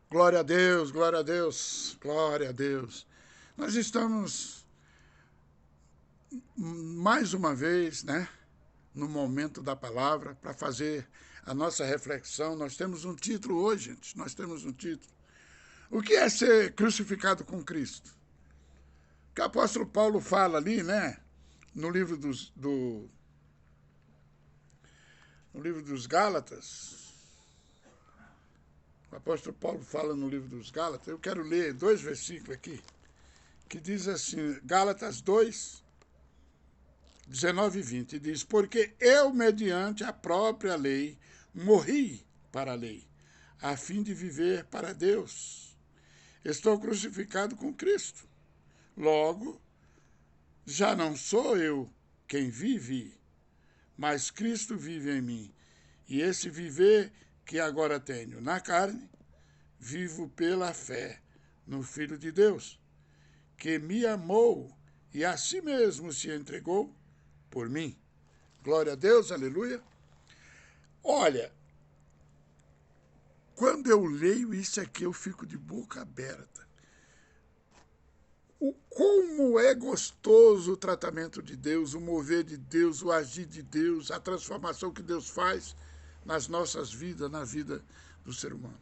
Glória a Deus, glória a Deus, glória a Deus. Nós estamos mais uma vez, no momento da palavra, para fazer a nossa reflexão. Nós temos um título hoje, gente. Nós temos um título. O que é ser crucificado com Cristo? Que o apóstolo Paulo fala ali, no livro no livro dos Gálatas. O apóstolo Paulo fala no livro dos Gálatas. Eu quero ler 2 versículos aqui, que diz assim, Gálatas 2, 19 e 20, diz: porque eu, mediante a própria lei, morri para a lei, a fim de viver para Deus. Estou crucificado com Cristo. Logo, já não sou eu quem vive, mas Cristo vive em mim. E esse viver que agora tenho na carne, vivo pela fé no Filho de Deus, que me amou e a si mesmo se entregou por mim. Glória a Deus, aleluia. Olha, quando eu leio isso aqui, eu fico de boca aberta. Como é gostoso o tratamento de Deus, o mover de Deus, o agir de Deus, a transformação que Deus faz nas nossas vidas, na vida do ser humano.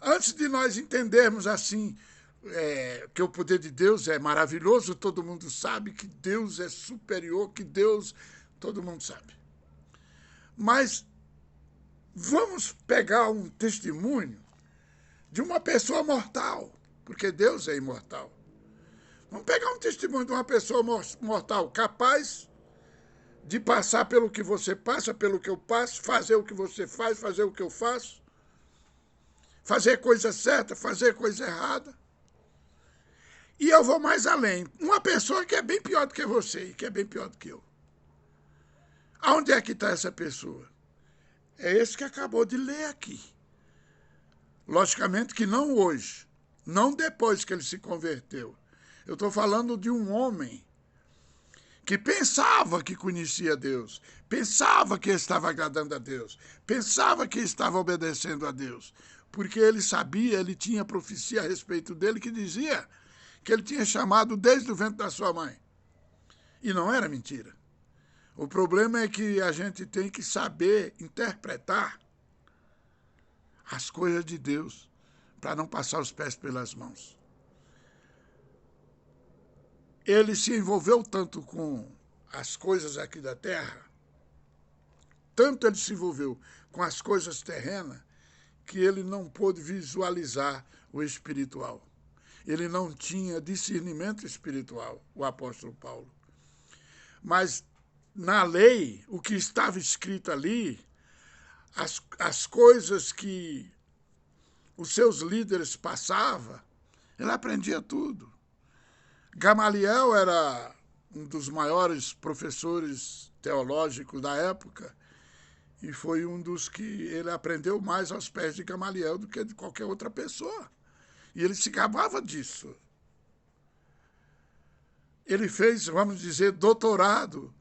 Antes de nós entendermos assim, que o poder de Deus é maravilhoso, todo mundo sabe que Deus é superior, que Deus, todo mundo sabe. Mas vamos pegar um testemunho de uma pessoa mortal, porque Deus é imortal. Vamos pegar um testemunho de uma pessoa mortal capaz de passar pelo que você passa, pelo que eu passo, fazer o que você faz, fazer o que eu faço, fazer coisa certa, fazer coisa errada. E eu vou mais além. Uma pessoa que é bem pior do que você e que é bem pior do que eu. Aonde é que está essa pessoa? É esse que acabou de ler aqui. Logicamente que não hoje, não depois que ele se converteu. Eu estou falando de um homem que pensava que conhecia Deus, pensava que estava agradando a Deus, pensava que estava obedecendo a Deus, porque ele sabia, ele tinha profecia a respeito dele que dizia que ele tinha chamado desde o ventre da sua mãe. E não era mentira. O problema é que a gente tem que saber interpretar as coisas de Deus para não passar os pés pelas mãos. Ele se envolveu tanto com as coisas aqui da terra, tanto ele se envolveu com as coisas terrenas, que ele não pôde visualizar o espiritual. Ele não tinha discernimento espiritual, o apóstolo Paulo. Mas na lei, o que estava escrito ali, as coisas que os seus líderes passavam, ele aprendia tudo. Gamaliel era um dos maiores professores teológicos da época e foi um dos que ele aprendeu mais aos pés de Gamaliel do que de qualquer outra pessoa. E ele se gabava disso. Ele fez, vamos dizer, doutorado,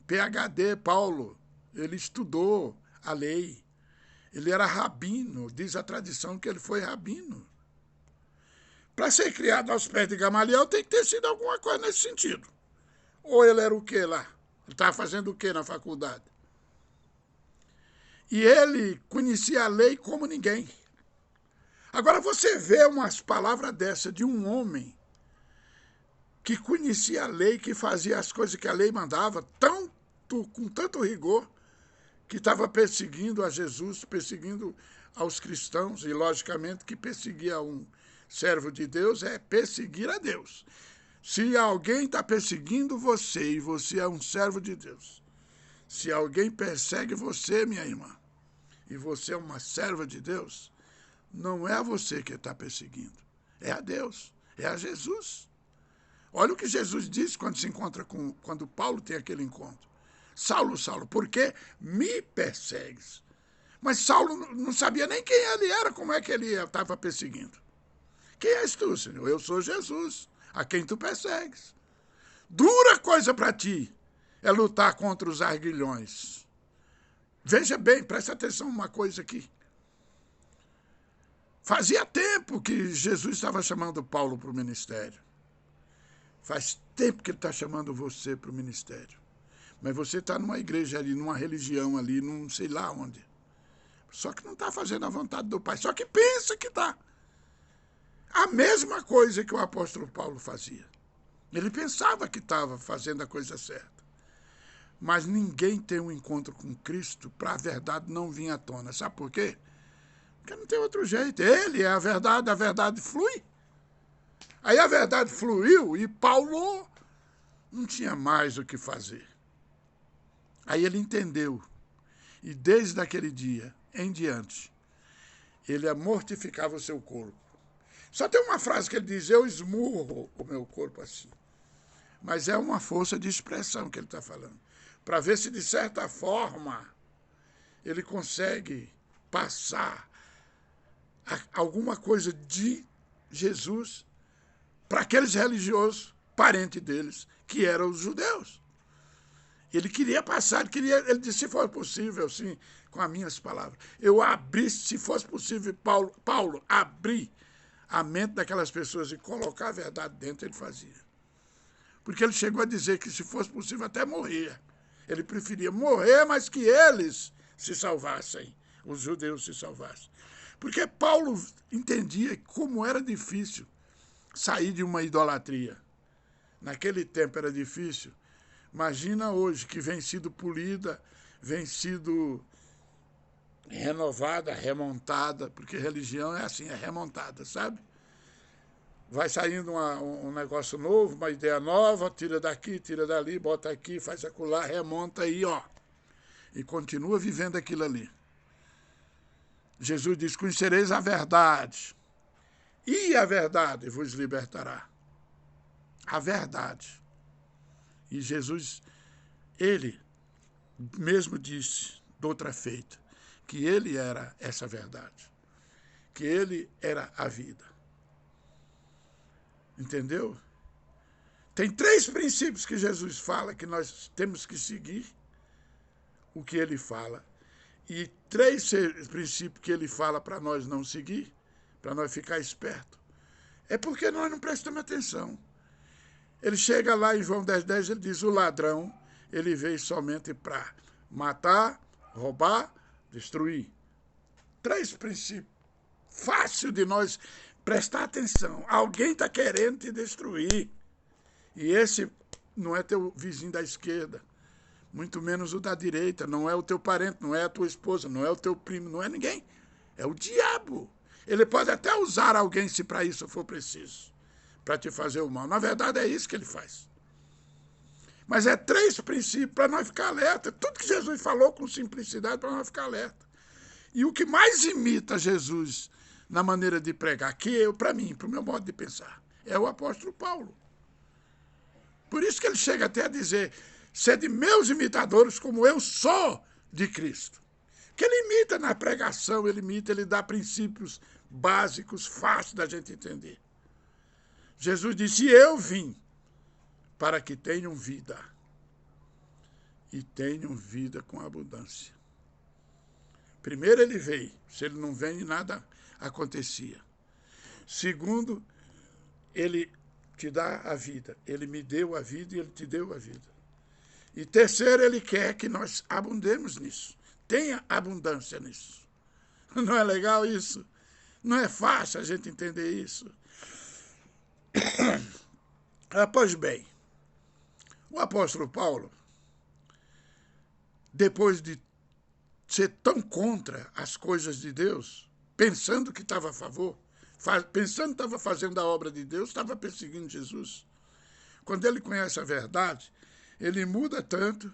PhD, Paulo. Ele estudou a lei. Ele era rabino, diz a tradição que ele foi rabino. Para ser criado aos pés de Gamaliel tem que ter sido alguma coisa nesse sentido. Ou ele era o quê lá? Ele estava fazendo o quê na faculdade? E ele conhecia a lei como ninguém. Agora você vê umas palavras dessas de um homem que conhecia a lei, que fazia as coisas que a lei mandava, com tanto rigor, que estava perseguindo a Jesus, perseguindo aos cristãos, e logicamente que perseguia um servo de Deus é perseguir a Deus. Se alguém está perseguindo você e você é um servo de Deus, se alguém persegue você, minha irmã, e você é uma serva de Deus, não é a você que está perseguindo, é a Deus, é a Jesus. Olha o que Jesus disse quando se encontra quando Paulo tem aquele encontro. Saulo, Saulo, por que me persegues? Mas Saulo não sabia nem quem ele era, como é que ele estava perseguindo. Quem és tu, Senhor? Eu sou Jesus, a quem tu persegues. Dura coisa para ti é lutar contra os arguilhões. Veja bem, presta atenção uma coisa aqui. Fazia tempo que Jesus estava chamando Paulo para o ministério. Faz tempo que ele está chamando você para o ministério. Mas você está numa igreja ali, numa religião ali, não sei lá onde. Só que não está fazendo a vontade do Pai. Só que pensa que está. A mesma coisa que o apóstolo Paulo fazia. Ele pensava que estava fazendo a coisa certa. Mas ninguém tem um encontro com Cristo para a verdade não vir à tona. Sabe por quê? Porque não tem outro jeito. Ele é a verdade flui. Aí a verdade fluiu e Paulo não tinha mais o que fazer. Aí ele entendeu. E desde aquele dia em diante, ele mortificava o seu corpo. Só tem uma frase que ele diz: eu esmurro o meu corpo assim. Mas é uma força de expressão que ele está falando. Para ver se, de certa forma, ele consegue passar alguma coisa de Jesus para aqueles religiosos, parentes deles, que eram os judeus. Ele queria passar, ele disse, se for possível, assim, com as minhas palavras, eu abri, se fosse possível, Paulo, abrir a mente daquelas pessoas e colocar a verdade dentro, ele fazia. Porque ele chegou a dizer que, se fosse possível, até morria. Ele preferia morrer, mas que eles se salvassem, os judeus se salvassem. Porque Paulo entendia como era difícil sair de uma idolatria. Naquele tempo era difícil. Imagina hoje, que vem sido polida, vem sido renovada, remontada, porque religião é assim, é remontada, sabe? Vai saindo um negócio novo, uma ideia nova, tira daqui, tira dali, bota aqui, faz acolá, remonta aí, ó. E continua vivendo aquilo ali. Jesus diz, conhecereis a verdade, e a verdade vos libertará. A verdade. E Jesus, ele mesmo disse, de outra feita, que ele era essa verdade, que ele era a vida. Entendeu? Tem 3 princípios que Jesus fala que nós temos que seguir o que ele fala. E 3 princípios que ele fala para nós não seguir, para nós ficar esperto. É porque nós não prestamos atenção. Ele chega lá em João 10,10, ele diz, o ladrão, ele veio somente para matar, roubar, destruir. 3 princípios. Fácil de nós prestar atenção. Alguém está querendo te destruir. E esse não é teu vizinho da esquerda, muito menos o da direita, não é o teu parente, não é a tua esposa, não é o teu primo, não é ninguém. É o diabo. Ele pode até usar alguém se para isso for preciso, para te fazer o mal. Na verdade, é isso que ele faz. Mas é 3 princípios para nós ficar alerta. Tudo que Jesus falou com simplicidade para nós ficar alerta. E o que mais imita Jesus na maneira de pregar, que eu, para mim, para o meu modo de pensar, é o apóstolo Paulo. Por isso que ele chega até a dizer, sede meus imitadores como eu sou de Cristo. Que ele imita na pregação, ele dá princípios básicos, fáceis da gente entender. Jesus disse, eu vim para que tenham vida, e tenham vida com abundância. Primeiro ele veio, se ele não vem, nada acontecia. Segundo, ele te dá a vida, ele me deu a vida e ele te deu a vida. E terceiro, ele quer que nós abundemos nisso, tenha abundância nisso. Não é legal isso? Não é fácil a gente entender isso. Pois bem, o apóstolo Paulo, depois de ser tão contra as coisas de Deus, pensando que estava a favor, pensando que estava fazendo a obra de Deus, estava perseguindo Jesus. Quando ele conhece a verdade, ele muda tanto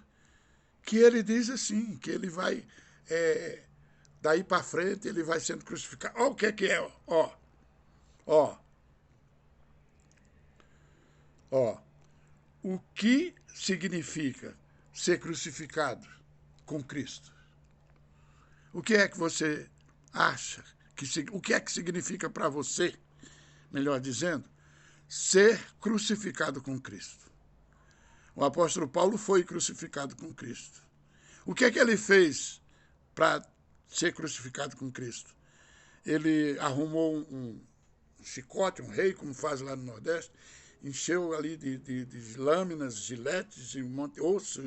que ele diz assim, que ele vai, daí para frente, ele vai sendo crucificado. Olha o que é, ó. O que significa ser crucificado com Cristo? O que é que você acha? O que é que significa para você, melhor dizendo, ser crucificado com Cristo? O apóstolo Paulo foi crucificado com Cristo. O que é que ele fez para ser crucificado com Cristo? ele arrumou um chicote, um rei, como faz lá no Nordeste, encheu ali de lâminas, giletes e um monte de osso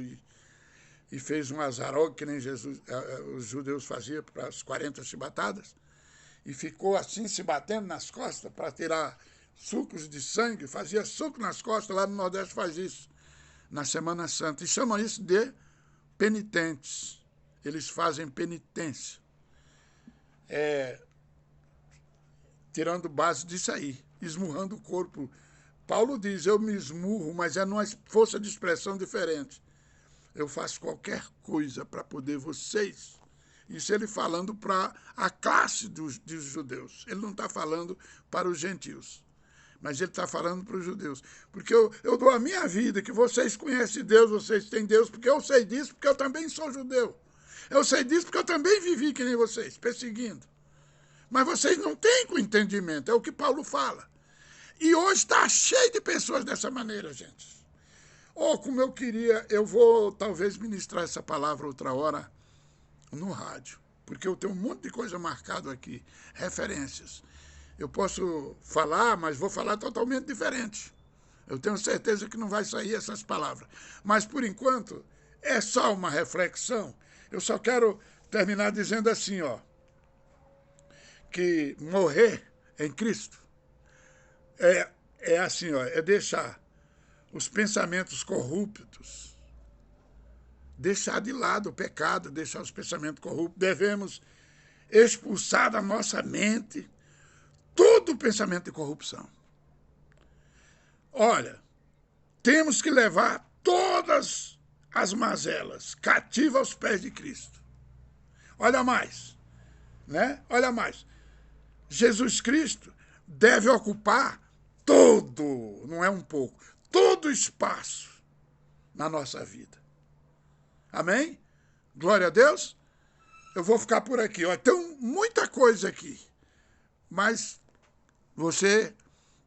e fez um azarogue que nem os judeus faziam para as 40 chibatadas, e ficou assim se batendo nas costas para tirar sucos de sangue, fazia suco nas costas, lá no Nordeste faz isso, na Semana Santa, e chamam isso de penitentes. Eles fazem penitência. Tirando base disso aí, esmurrando o corpo. Paulo diz, eu me esmurro, mas é numa força de expressão diferente. Eu faço qualquer coisa para poder vocês. Isso ele falando para a classe dos judeus. Ele não está falando para os gentios, mas ele está falando para os judeus. Porque eu dou a minha vida, que vocês conhecem Deus, vocês têm Deus, porque eu sei disso, porque eu também sou judeu. Eu sei disso porque eu também vivi que nem vocês, perseguindo. Mas vocês não têm com entendimento, é o que Paulo fala. E hoje está cheio de pessoas dessa maneira, gente. Como eu queria, eu vou talvez ministrar essa palavra outra hora no rádio, porque eu tenho um monte de coisa marcado aqui, referências. Eu posso falar, mas vou falar totalmente diferente. Eu tenho certeza que não vai sair essas palavras. Mas, por enquanto, é só uma reflexão. Eu só quero terminar dizendo assim, que morrer em Cristo é assim, é deixar os pensamentos corruptos, deixar de lado o pecado, deixar os pensamentos corruptos. Devemos expulsar da nossa mente todo pensamento de corrupção. Olha, temos que levar todas as mazelas cativas aos pés de Cristo. Olha mais, né? Olha mais. Jesus Cristo deve ocupar todo, não é um pouco, todo o espaço na nossa vida. Amém? Glória a Deus. Eu vou ficar por aqui. Tem muita coisa aqui, mas você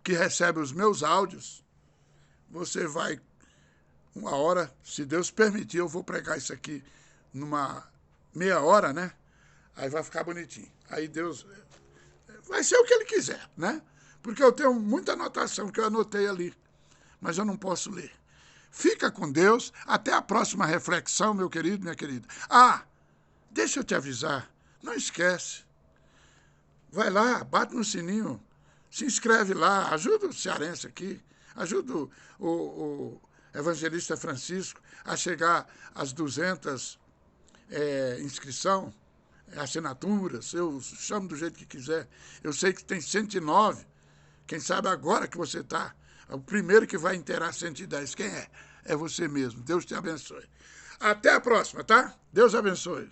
que recebe os meus áudios, você vai, uma hora, se Deus permitir, eu vou pregar isso aqui numa meia hora, né? Aí vai ficar bonitinho. Aí Deus vai ser o que Ele quiser, né? Porque eu tenho muita anotação que eu anotei ali, mas eu não posso ler. Fica com Deus. Até a próxima reflexão, meu querido, minha querida. Deixa eu te avisar. Não esquece. Vai lá, bate no sininho, se inscreve lá, ajuda o cearense aqui, ajuda o evangelista Francisco a chegar às 200 inscrição, assinaturas, eu chamo do jeito que quiser. Eu sei que tem 109, quem sabe agora que você está, o primeiro que vai inteirar 110. Quem é? É você mesmo. Deus te abençoe. Até a próxima, tá? Deus abençoe.